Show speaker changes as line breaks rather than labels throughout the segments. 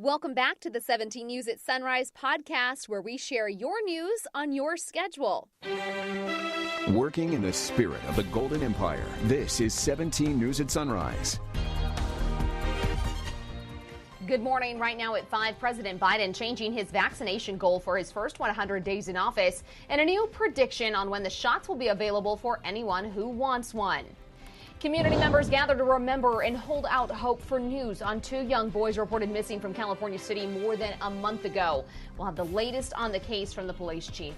Welcome back to the 17 News at Sunrise podcast, where we share your news on your schedule.
Working in the spirit of the Golden Empire, this is 17 News at Sunrise.
Good morning. Right now at 5, President Biden changing his vaccination goal for his first 100 days in office and a new prediction on when the shots will be available for anyone who wants one. Community members gather to remember and hold out hope for news on 2 young boys reported missing from California City more than a month ago. We'll have the latest on the case from the police chief.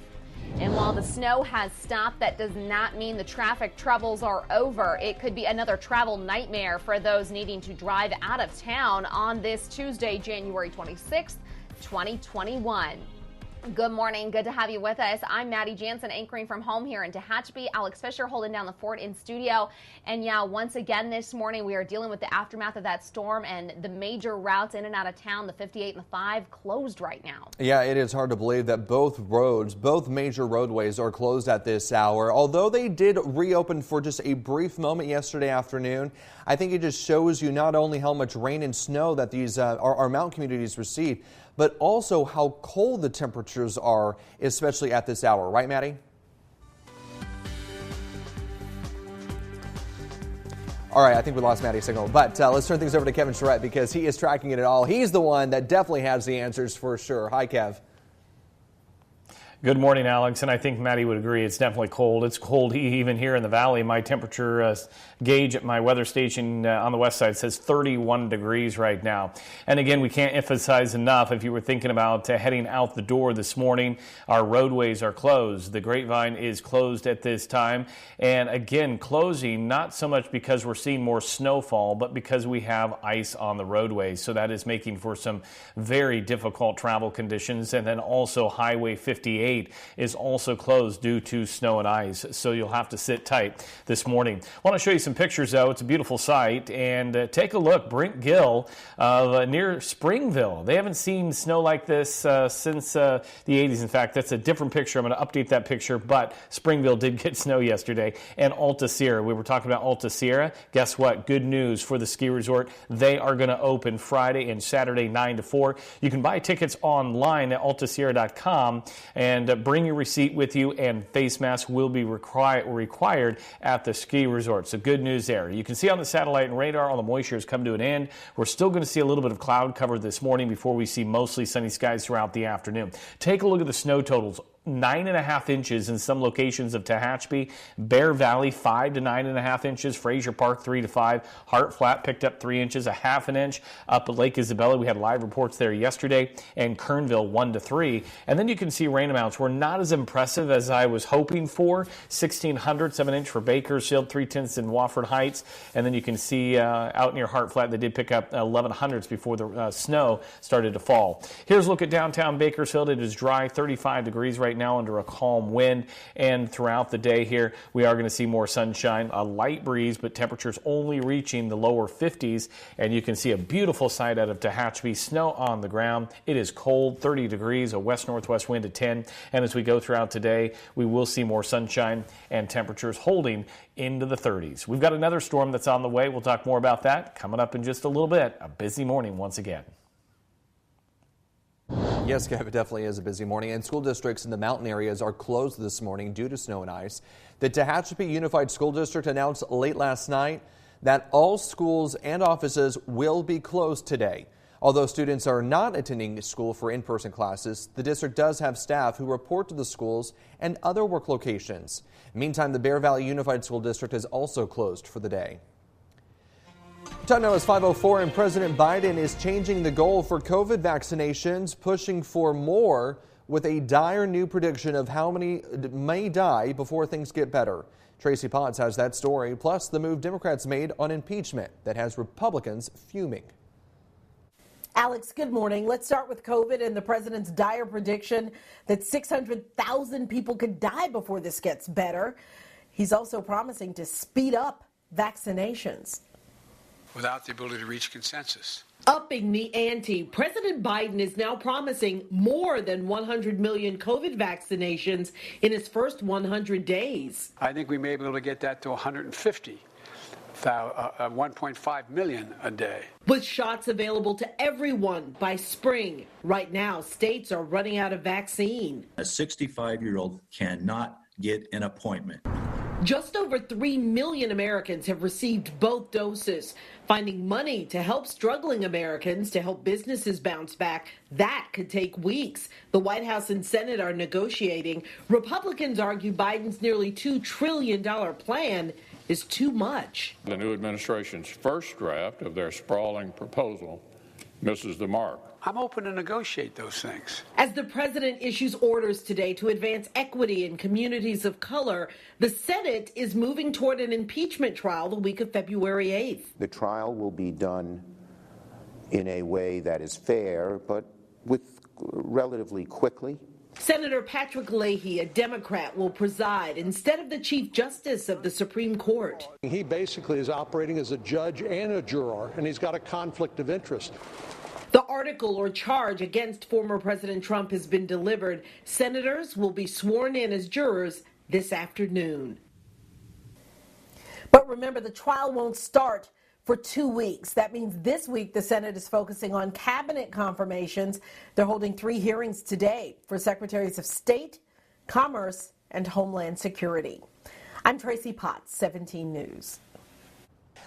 And while the snow has stopped, that does not mean the traffic troubles are over. It could be another travel nightmare for those needing to drive out of town on this Tuesday, January 26th, 2021. Good morning. Good to have you with us. I'm Maddie Jansen, anchoring from home here in Tehachapi. Alex Fisher holding down the fort in studio. And yeah, once again this morning, we are dealing with the aftermath of that storm and the major routes in and out of town, the 58 and the 5, closed right now.
Yeah, it is hard to believe that both major roadways are closed at this hour. Although they did reopen for just a brief moment yesterday afternoon, I think it just shows you not only how much rain and snow that these our mountain communities receive, but also how cold the temperatures are, especially at this hour. Right, Maddie? All right, I think we lost Maddie's signal, but let's turn things over to Kevin Charette because he is tracking it all. He's the one that definitely has the answers for sure. Hi, Kev.
Good morning, Alex, and I think Maddie would agree. It's definitely cold. It's cold even here in the valley. My temperature gauge at my weather station on the west side says 31 degrees right now. And again, we can't emphasize enough, if you were thinking about heading out the door this morning, our roadways are closed. The Grapevine is closed at this time. And again, closing not so much because we're seeing more snowfall, but because we have ice on the roadways. So that is making for some very difficult travel conditions. And then also Highway 58 is also closed due to snow and ice, so you'll have to sit tight this morning. I want to show you some pictures, though. It's a beautiful sight, and take a look. Brent Gill near Springville. They haven't seen snow like this since the 80s. In fact, that's a different picture. I'm going to update that picture, but Springville did get snow yesterday. And Alta Sierra. We were talking about Alta Sierra. Guess what? Good news for the ski resort. They are going to open Friday and Saturday 9 to 4. You can buy tickets online at altasierra.com, and bring your receipt with you, and face masks will be required at the ski resort. So good news there. You can see on the satellite and radar all the moisture has come to an end. We're still going to see a little bit of cloud cover this morning before we see mostly sunny skies throughout the afternoon. Take a look at the snow totals. 9.5 inches in some locations of Tehachapi, Bear Valley 5 to 9.5 inches, Fraser Park 3 to 5, Hart Flat picked up 3 inches, a half an inch up at Lake Isabella. We had live reports there yesterday, and Kernville 1 to 3. And then you can see rain amounts were not as impressive as I was hoping for. 1,600, 7 inch for Bakersfield, 3/10 in Wofford Heights, and then you can see out near Hart Flat they did pick up 1,100s before the snow started to fall. Here's a look at downtown Bakersfield. It is dry, 35 degrees right now under a calm wind, and throughout the day here we are going to see more sunshine, a light breeze, but temperatures only reaching the lower 50s, and you can see a beautiful sight out of Tehachapi. Snow on the ground. It is cold, 30 degrees, a west-northwest wind at 10, and as we go throughout today we will see more sunshine and temperatures holding into the 30s. We've got another storm that's on the way. We'll talk more about that coming up in just a little bit. A busy morning once again.
Yes, Kev, it definitely is a busy morning, and school districts in the mountain areas are closed this morning due to snow and ice. The Tehachapi Unified School District announced late last night that all schools and offices will be closed today. Although students are not attending school for in-person classes, the district does have staff who report to the schools and other work locations. Meantime, the Bear Valley Unified School District is also closed for the day. Time now is 5:04, and President Biden is changing the goal for COVID vaccinations, pushing for more with a dire new prediction of how many may die before things get better. Tracy Potts has that story, plus the move Democrats made on impeachment that has Republicans fuming.
Alex, good morning. Let's start with COVID and the president's dire prediction that 600,000 people could die before this gets better. He's also promising to speed up vaccinations
without the ability to reach consensus.
Upping the ante, President Biden is now promising more than 100 million COVID vaccinations in his first 100 days.
I think we may be able to get that to 150 1.5 million a day.
With shots available to everyone by spring. Right now, states are running out of vaccine.
A 65-year-old cannot get an appointment.
Just over 3 million Americans have received both doses. Finding money to help struggling Americans to help businesses bounce back, that could take weeks. The White House and Senate are negotiating. Republicans argue Biden's nearly $2 trillion plan is too much.
The new administration's first draft of their sprawling proposal misses the mark.
I'm open to negotiate those things.
As the president issues orders today to advance equity in communities of color, the Senate is moving toward an impeachment trial the week of February 8th.
The trial will be done in a way that is fair, but with relatively quickly.
Senator Patrick Leahy, a Democrat, will preside instead of the Chief Justice of the Supreme Court.
He basically is operating as a judge and a juror, and he's got a conflict of interest.
The article or charge against former President Trump has been delivered. Senators will be sworn in as jurors this afternoon. But remember, the trial won't start for 2 weeks. That means this week the Senate is focusing on cabinet confirmations. They're holding 3 hearings today for Secretaries of State, Commerce, and Homeland Security. I'm Tracy Potts, 17 News.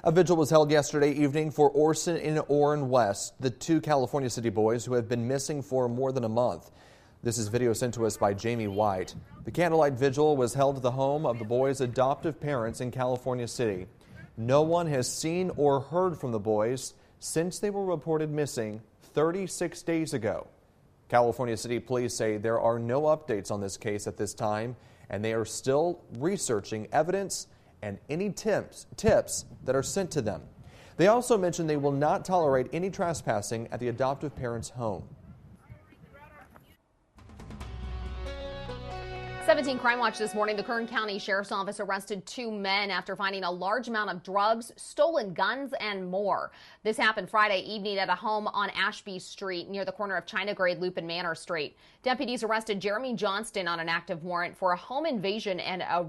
A vigil was held yesterday evening for Orson and Orrin West, the 2 California City boys who have been missing for more than a month. This is video sent to us by Jamie White. The candlelight vigil was held at the home of the boys' adoptive parents in California City. No one has seen or heard from the boys since they were reported missing 36 days ago. California City Police say there are no updates on this case at this time, and they are still researching evidence and any tips that are sent to them. They also mentioned they will not tolerate any trespassing at the adoptive parents' home.
17 Crime Watch this morning. The Kern County Sheriff's Office arrested 2 men after finding a large amount of drugs, stolen guns, and more. This happened Friday evening at a home on Ashby Street near the corner of China Grade Loop and Manor Street. Deputies arrested Jeremy Johnston on an active warrant for a home invasion and a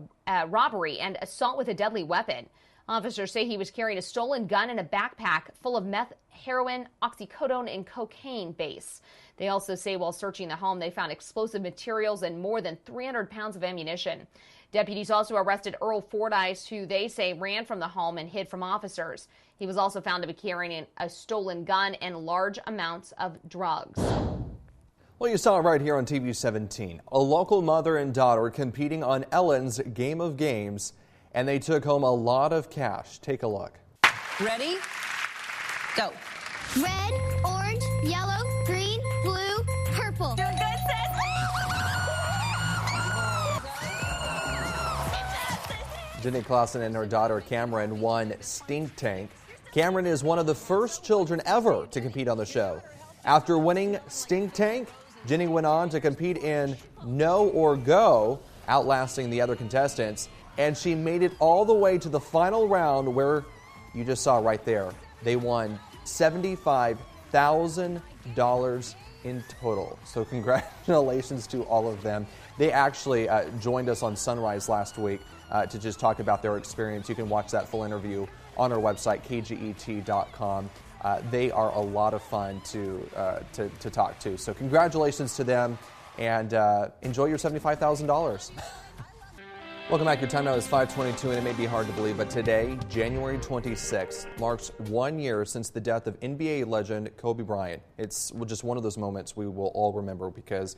robbery and assault with a deadly weapon. Officers say he was carrying a stolen gun and a backpack full of meth, heroin, oxycodone, and cocaine base. They also say while searching the home, they found explosive materials and more than 300 pounds of ammunition. Deputies also arrested Earl Fordyce, who they say ran from the home and hid from officers. He was also found to be carrying a stolen gun and large amounts of drugs.
Well, you saw it right here on TV 17. A local mother and daughter competing on Ellen's Game of Games, and they took home a lot of cash. Take a look.
Ready? Go.
Red, orange, yellow, green, blue, purple.
Doing good, sis?
Jenny Clausen and her daughter Cameron won Stink Tank. Cameron is one of the first children ever to compete on the show. After winning Stink Tank, Jenny went on to compete in No or Go, outlasting the other contestants, and she made it all the way to the final round where you just saw right there. They won $75,000 in total. So congratulations to all of them. They actually joined us on Sunrise last week to just talk about their experience. You can watch that full interview on our website, kget.com. They are a lot of fun to talk to. So congratulations to them, and enjoy your $75,000. Welcome back. Your time now is 5:22, and it may be hard to believe, but today, January 26th, marks 1 year since the death of NBA legend Kobe Bryant. It's just one of those moments we will all remember because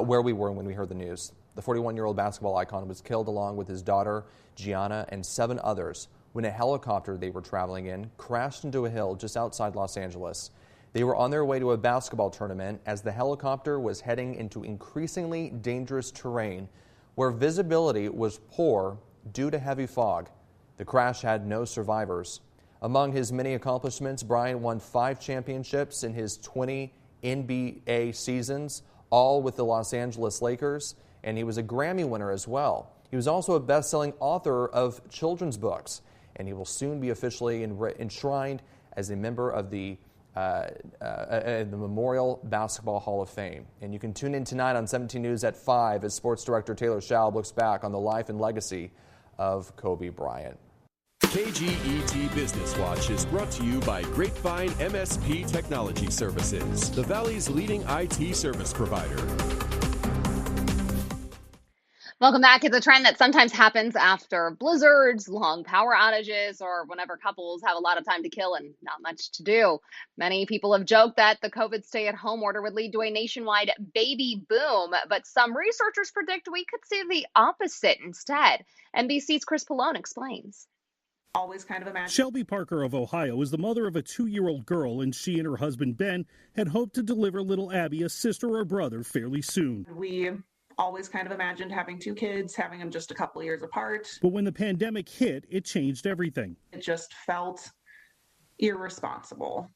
where we were when we heard the news. The 41-year-old basketball icon was killed along with his daughter, Gianna, and 7 others when a helicopter they were traveling in crashed into a hill just outside Los Angeles. They were on their way to a basketball tournament as the helicopter was heading into increasingly dangerous terrain where visibility was poor due to heavy fog. The crash had no survivors. Among his many accomplishments, Bryant won 5 championships in his 20 NBA seasons, all with the Los Angeles Lakers, and he was a Grammy winner as well. He was also a best-selling author of children's books, and he will soon be officially enshrined as a member of the Memorial Basketball Hall of Fame. And you can tune in tonight on 17 News at 5 as sports director Taylor Schaub looks back on the life and legacy of Kobe Bryant.
KGET Business Watch is brought to you by Grapevine MSP Technology Services, the Valley's leading IT service provider.
Welcome back. It's a trend that sometimes happens after blizzards, long power outages, or whenever couples have a lot of time to kill and not much to do. Many people have joked that the COVID stay-at-home order would lead to a nationwide baby boom, but some researchers predict we could see the opposite instead. NBC's Chris Pallone explains.
Always kind of imagine.
Shelby Parker of Ohio is the mother of a 2-year-old girl, and she and her husband Ben had hoped to deliver little Abby a sister or brother fairly soon.
We always kind of imagined having 2 kids, having them just a couple of years apart.
But when the pandemic hit, it changed everything.
It just felt irresponsible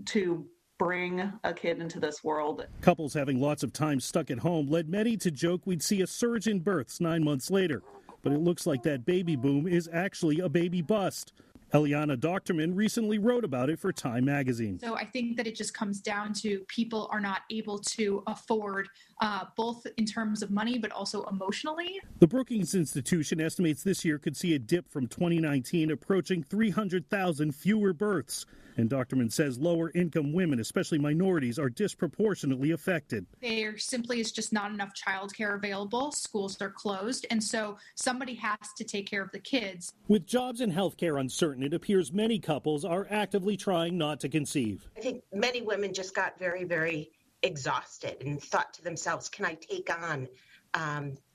to bring a kid into this world.
Couples having lots of time stuck at home led many to joke we'd see a surge in births 9 months later. But it looks like that baby boom is actually a baby bust. Eliana Doctorman recently wrote about it for Time magazine.
So I think that it just comes down to people are not able to afford both in terms of money, but also emotionally.
The Brookings Institution estimates this year could see a dip from 2019, approaching 300,000 fewer births. And Doctorman says lower income women, especially minorities, are disproportionately affected.
There simply is just not enough childcare available. Schools are closed. And so somebody has to take care of the kids.
With jobs and healthcare uncertain, it appears many couples are actively trying not to conceive.
I think many women just got very, very exhausted and thought to themselves, can I take on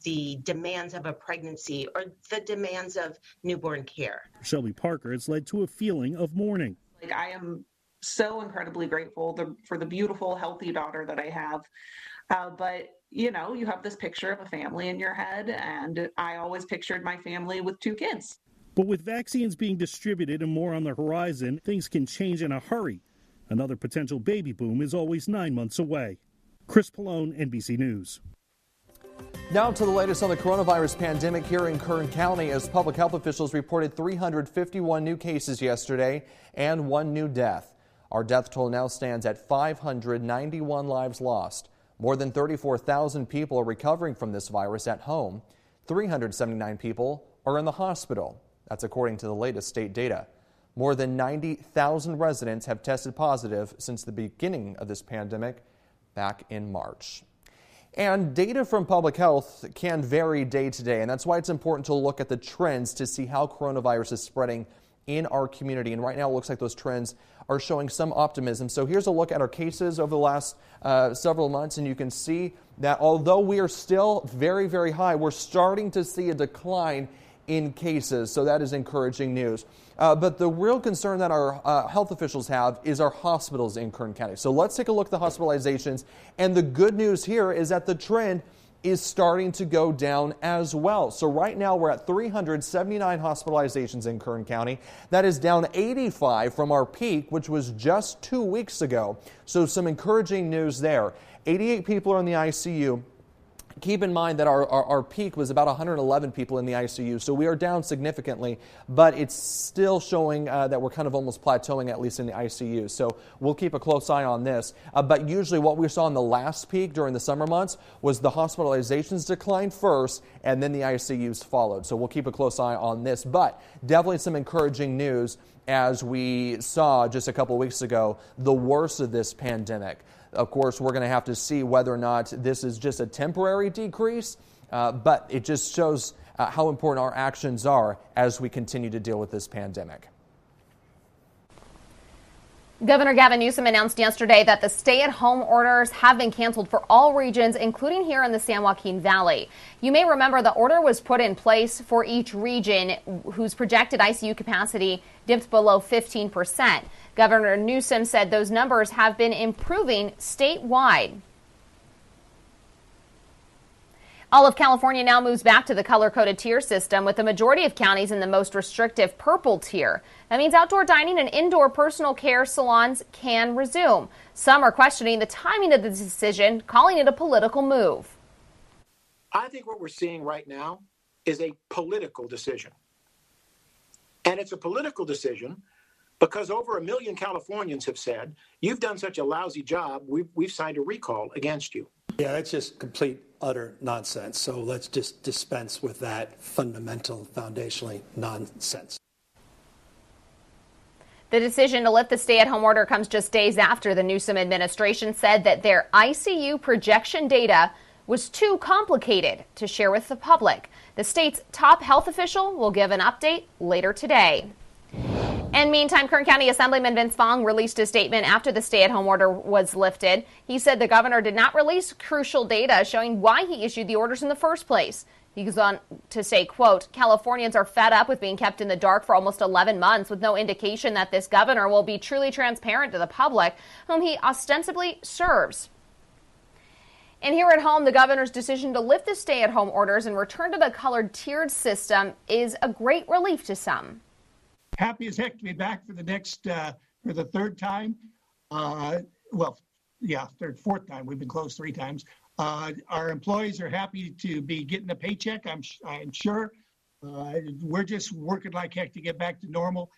the demands of a pregnancy or the demands of newborn care?
For Shelby Parker, it's led to a feeling of mourning.
I am so incredibly grateful for the beautiful, healthy daughter that I have. But, you know, you have this picture of a family in your head, and I always pictured my family with 2 kids.
But with vaccines being distributed and more on the horizon, things can change in a hurry. Another potential baby boom is always 9 months away. Chris Pallone, NBC News.
Now to the latest on the coronavirus pandemic here in Kern County, as public health officials reported 351 new cases yesterday and 1 new death. Our death toll now stands at 591 lives lost. More than 34,000 people are recovering from this virus at home. 379 people are in the hospital. That's according to the latest state data. More than 90,000 residents have tested positive since the beginning of this pandemic back in March. And data from public health can vary day to day, and that's why it's important to look at the trends to see how coronavirus is spreading in our community. And right now it looks like those trends are showing some optimism. So here's a look at our cases over the last several months, and you can see that although we are still very, very high, we're starting to see a decline in cases, so that is encouraging news. But the real concern that our health officials have is our hospitals in Kern County. So let's take a look at the hospitalizations. And the good news here is that the trend is starting to go down as well. So right now we're at 379 hospitalizations in Kern County. That is down 85 from our peak, which was just 2 weeks ago. So some encouraging news there. 88 people are in the ICU. Keep in mind that our peak was about 111 people in the ICU, so we are down significantly, but it's still showing that we're kind of almost plateauing, at least in the ICU. So we'll keep a close eye on this. But usually what we saw in the last peak during the summer months was the hospitalizations declined first, and then the ICUs followed. So we'll keep a close eye on this. But definitely some encouraging news as we saw just a couple weeks ago the worst of this pandemic. Of course, we're going to have to see whether or not this is just a temporary decrease, but it just shows how important our actions are as we continue to deal with this pandemic.
Governor Gavin Newsom announced yesterday that the stay-at-home orders have been canceled for all regions, including here in the San Joaquin Valley. You may remember the order was put in place for each region whose projected ICU capacity dipped below 15%. Governor Newsom said those numbers have been improving statewide. All of California now moves back to the color-coded tier system, with the majority of counties in the most restrictive purple tier. That means outdoor dining and indoor personal care salons can resume. Some are questioning the timing of the decision, calling it a political move.
I think what we're seeing right now is a political decision. And it's a political decision because over 1 million Californians have said, you've done such a lousy job, we've signed a recall against you.
Yeah, that's just complete, utter nonsense. So let's just dispense with that fundamental, foundationally nonsense.
The decision to lift the stay-at-home order comes just days after the Newsom administration said that their ICU projection data was too complicated to share with the public. The state's top health official will give an update later today. And meantime, Kern County Assemblyman Vince Fong released a statement after the stay-at-home order was lifted. He said the governor did not release crucial data showing why he issued the orders in the first place. He goes on to say, quote, Californians are fed up with being kept in the dark for almost 11 months with no indication that this governor will be truly transparent to the public, whom he ostensibly serves. And here at home, the governor's decision to lift the stay-at-home orders and return to the colored tiered system is a great relief to some.
Happy as heck to be back for the next, for the third time. Fourth time. We've been closed 3 times. Our employees are happy to be getting a paycheck, I'm sure. We're just working like heck to get back to normal.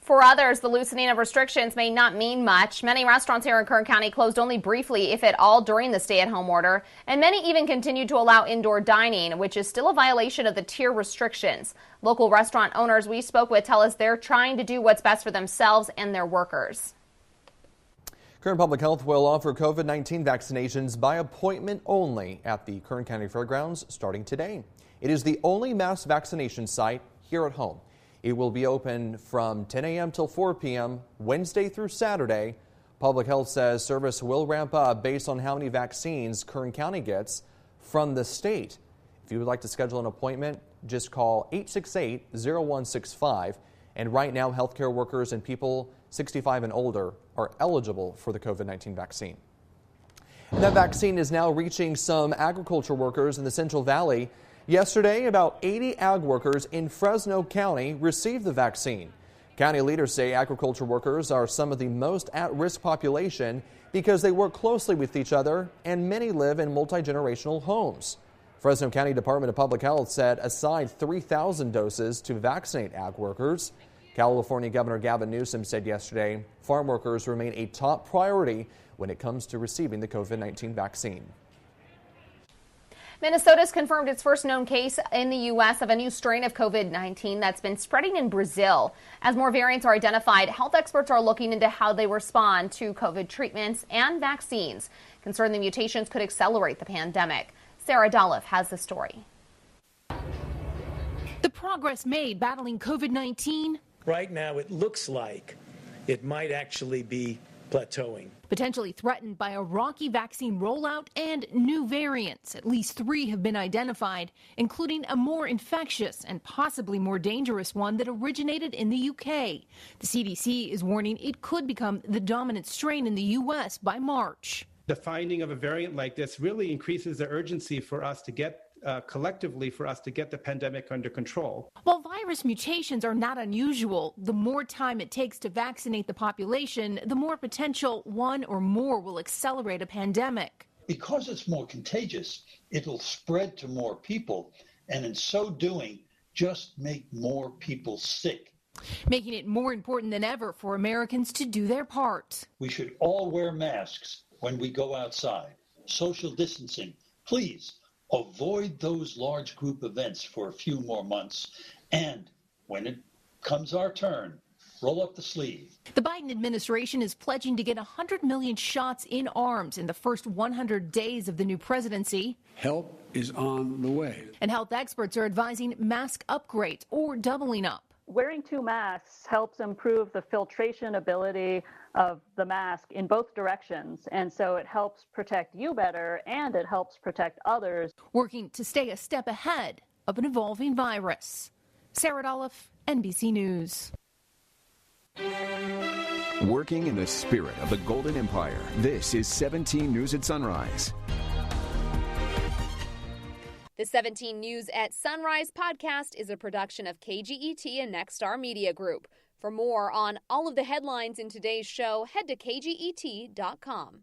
For others, the loosening of restrictions may not mean much. Many restaurants here in Kern County closed only briefly, if at all, during the stay-at-home order, and many even continued to allow indoor dining, which is still a violation of the tier restrictions. Local restaurant owners we spoke with tell us they're trying to do what's best for themselves and their workers.
Kern Public Health will offer COVID-19 vaccinations by appointment only at the Kern County Fairgrounds starting today. It is the only mass vaccination site here at home. It will be open from 10 a.m. till 4 p.m. Wednesday through Saturday. Public Health says service will ramp up based on how many vaccines Kern County gets from the state. If you would like to schedule an appointment, just call 868-0165. And right now, healthcare workers and people 65 and older are eligible for the COVID-19 vaccine. And that vaccine is now reaching some agriculture workers in the Central Valley. Yesterday, about 80 ag workers in Fresno County received the vaccine. County leaders say agriculture workers are some of the most at-risk population because they work closely with each other and many live in multi-generational homes. Fresno County Department of Public Health set aside 3,000 doses to vaccinate ag workers. California Governor Gavin Newsom said yesterday farm workers remain a top priority when it comes to receiving the COVID-19 vaccine.
Minnesota's confirmed its first known case in the U.S. of a new strain of COVID-19 that's been spreading in Brazil. As more variants are identified, health experts are looking into how they respond to COVID treatments and vaccines. Concerned the mutations could accelerate the pandemic. Sarah Dolliff has the story.
The progress made battling COVID-19.
Right now, it looks like it might actually be plateauing.
Potentially threatened by a rocky vaccine rollout and new variants. At least 3 have been identified, including a more infectious and possibly more dangerous one that originated in the UK. The CDC is warning it could become the dominant strain in the U.S. by March.
The finding of a variant like this really increases the urgency for us to get collectively for us to get the pandemic under control.
While virus mutations are not unusual, the more time it takes to vaccinate the population, the more potential one or more will accelerate a pandemic.
Because it's more contagious, it'll spread to more people, and in so doing, just make more people sick.
Making it more important than ever for Americans to do their part.
We should all wear masks when we go outside. Social distancing, please. Avoid those large group events for a few more months. And when it comes our turn, roll up the sleeve.
The Biden administration is pledging to get 100 million shots in arms in the first 100 days of the new presidency.
Help is on the way.
And health experts are advising mask upgrades or doubling up.
Wearing 2 masks helps improve the filtration ability of the mask in both directions. And so it helps protect you better and it helps protect others.
Working to stay a step ahead of an evolving virus. Sarah Dolliff, NBC News.
Working in the spirit of the Golden Empire, this is 17 News at Sunrise.
The 17 News at Sunrise podcast is a production of KGET and Nexstar Media Group. For more on all of the headlines in today's show, head to kget.com.